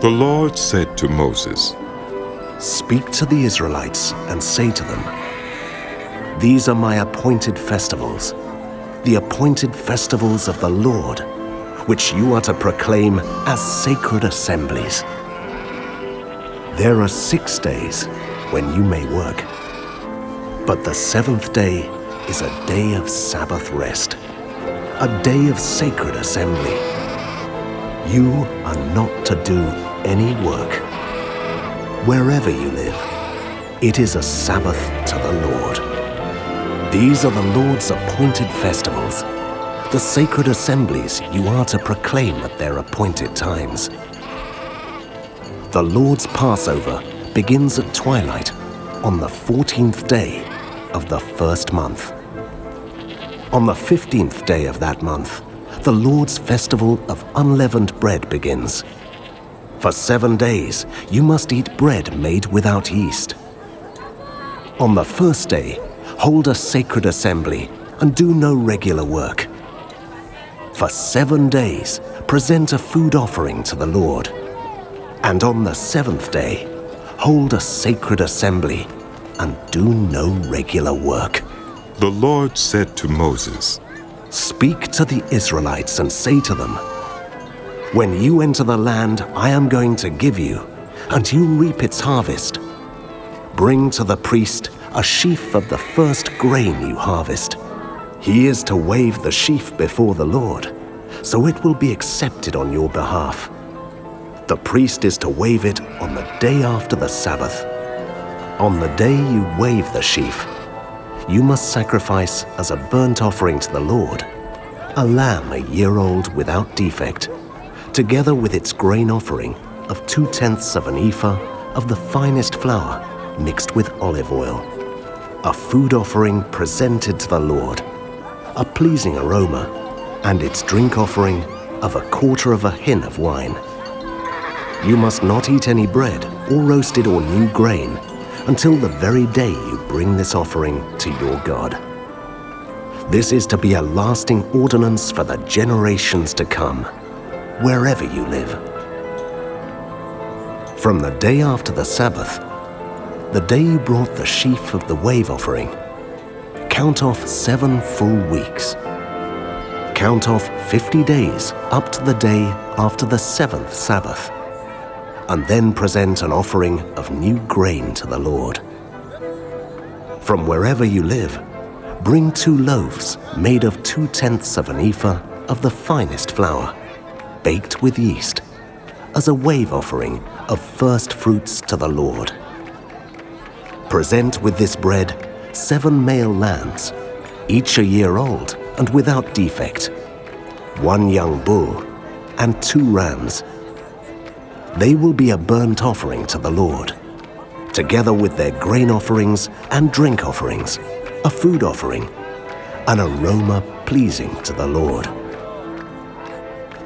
The Lord said to Moses, "Speak to the Israelites and say to them, 'These are my appointed festivals, the appointed festivals of the Lord, which you are to proclaim as sacred assemblies. There are 6 days when you may work, but the 7th day is a day of Sabbath rest, a day of sacred assembly. You are not to do any work. Wherever you live, it is a Sabbath to the Lord. These are the Lord's appointed festivals, the sacred assemblies you are to proclaim at their appointed times. The Lord's Passover begins at twilight on the 14th day of the first month. On the 15th day of that month, the Lord's festival of unleavened bread begins. For 7 days, you must eat bread made without yeast. On the first day, hold a sacred assembly and do no regular work. For 7 days, present a food offering to the Lord. And on the 7th day, hold a sacred assembly and do no regular work. The Lord said to Moses, Speak to the Israelites and say to them, When you enter the land I am going to give you, and you reap its harvest, bring to the priest a sheaf of the first grain you harvest. He is to wave the sheaf before the Lord, so it will be accepted on your behalf. The priest is to wave it on the day after the Sabbath. On the day you wave the sheaf, you must sacrifice as a burnt offering to the Lord a lamb a year old without defect, together with its grain offering of 2/10 of an ephah of the finest flour mixed with olive oil, a food offering presented to the Lord, a pleasing aroma, and its drink offering of 1/4 of a hin of wine. You must not eat any bread or roasted or new grain until the very day you bring this offering to your God. This is to be a lasting ordinance for the generations to come, wherever you live. From the day after the Sabbath, the day you brought the sheaf of the wave offering, count off 7 full weeks. Count off 50 days up to the day after the 7th Sabbath, and then present an offering of new grain to the Lord. From wherever you live, bring 2 loaves made of 2/10 of an ephah of the finest flour, baked with yeast, as a wave offering of first fruits to the Lord. Present with this bread 7 male lambs, each a year old and without defect, 1 young bull, and 2 rams. They will be a burnt offering to the Lord, together with their grain offerings and drink offerings, a food offering, an aroma pleasing to the Lord.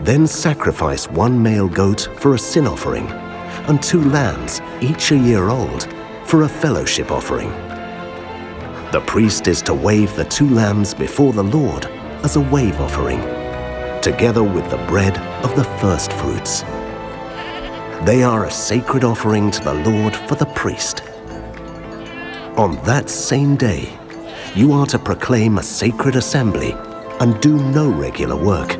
Then sacrifice 1 male goat for a sin offering, and 2 lambs, each a year old, for a fellowship offering. The priest is to wave the 2 lambs before the Lord as a wave offering, together with the bread of the first fruits. They are a sacred offering to the Lord for the priest. On that same day, you are to proclaim a sacred assembly and do no regular work.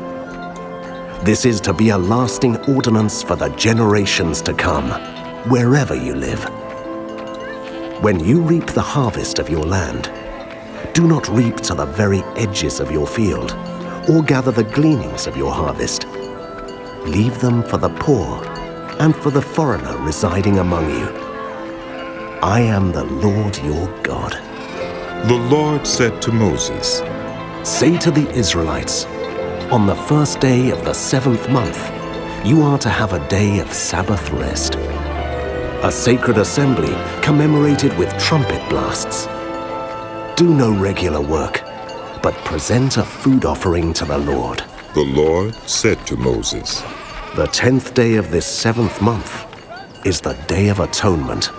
This is to be a lasting ordinance for the generations to come, wherever you live. When you reap the harvest of your land, do not reap to the very edges of your field, or gather the gleanings of your harvest. Leave them for the poor and for the foreigner residing among you. I am the Lord your God. The Lord said to Moses, Say to the Israelites, on the first day of the 7th month, you are to have a day of Sabbath rest, a sacred assembly commemorated with trumpet blasts. Do no regular work, but present a food offering to the Lord. The Lord said to Moses, The 10th day of this 7th month is the Day of Atonement.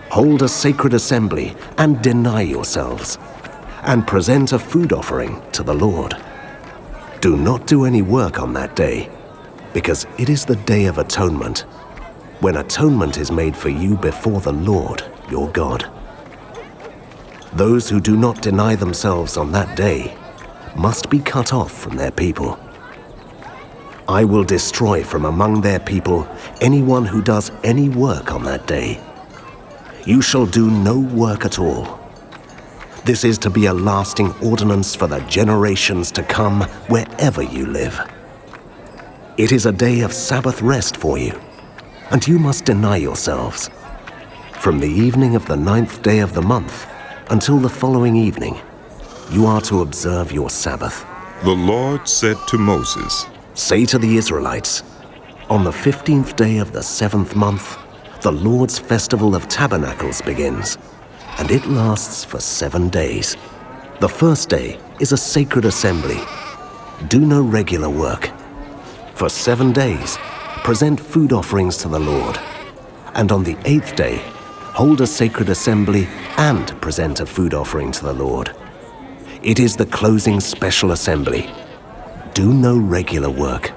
Hold a sacred assembly and deny yourselves, and present a food offering to the Lord. Do not do any work on that day, because it is the Day of Atonement, when atonement is made for you before the Lord your God. Those who do not deny themselves on that day must be cut off from their people. I will destroy from among their people anyone who does any work on that day. You shall do no work at all. This is to be a lasting ordinance for the generations to come wherever you live. It is a day of Sabbath rest for you, and you must deny yourselves. From the evening of the 9th day of the month until the following evening, you are to observe your Sabbath. The Lord said to Moses, Say to the Israelites, on the 15th day of the 7th month, the Lord's festival of tabernacles begins, and it lasts for 7 days. The first day is a sacred assembly. Do no regular work. For 7 days, present food offerings to the Lord, and on the 8th day, hold a sacred assembly and present a food offering to the Lord. It is the closing special assembly. Do no regular work.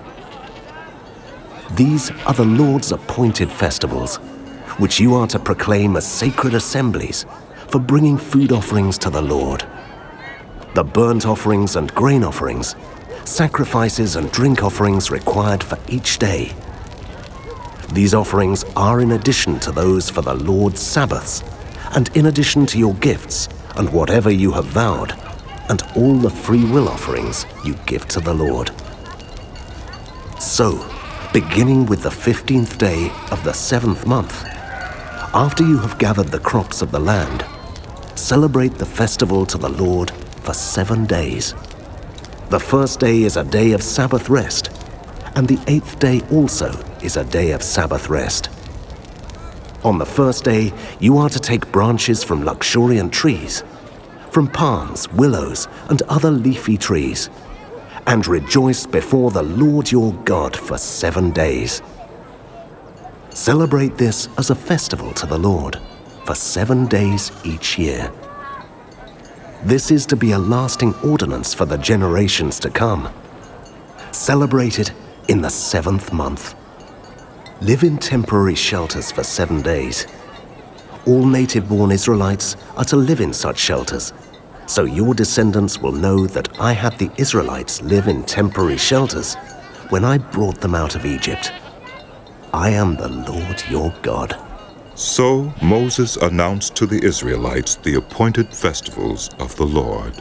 These are the Lord's appointed festivals, which you are to proclaim as sacred assemblies for bringing food offerings to the Lord. The burnt offerings and grain offerings, sacrifices and drink offerings required for each day. These offerings are in addition to those for the Lord's Sabbaths, and in addition to your gifts and whatever you have vowed, and all the free will offerings you give to the Lord. So, beginning with the 15th day of the 7th month, after you have gathered the crops of the land, celebrate the festival to the Lord for 7 days. The first day is a day of Sabbath rest, and the 8th day also is a day of Sabbath rest. On the first day, you are to take branches from luxuriant trees, from palms, willows, and other leafy trees, and rejoice before the Lord your God for 7 days. Celebrate this as a festival to the Lord for 7 days each year. This is to be a lasting ordinance for the generations to come. Celebrate it in the 7th month. Live in temporary shelters for 7 days. All native-born Israelites are to live in such shelters, so your descendants will know that I had the Israelites live in temporary shelters when I brought them out of Egypt. I am the Lord your God. So Moses announced to the Israelites the appointed festivals of the Lord.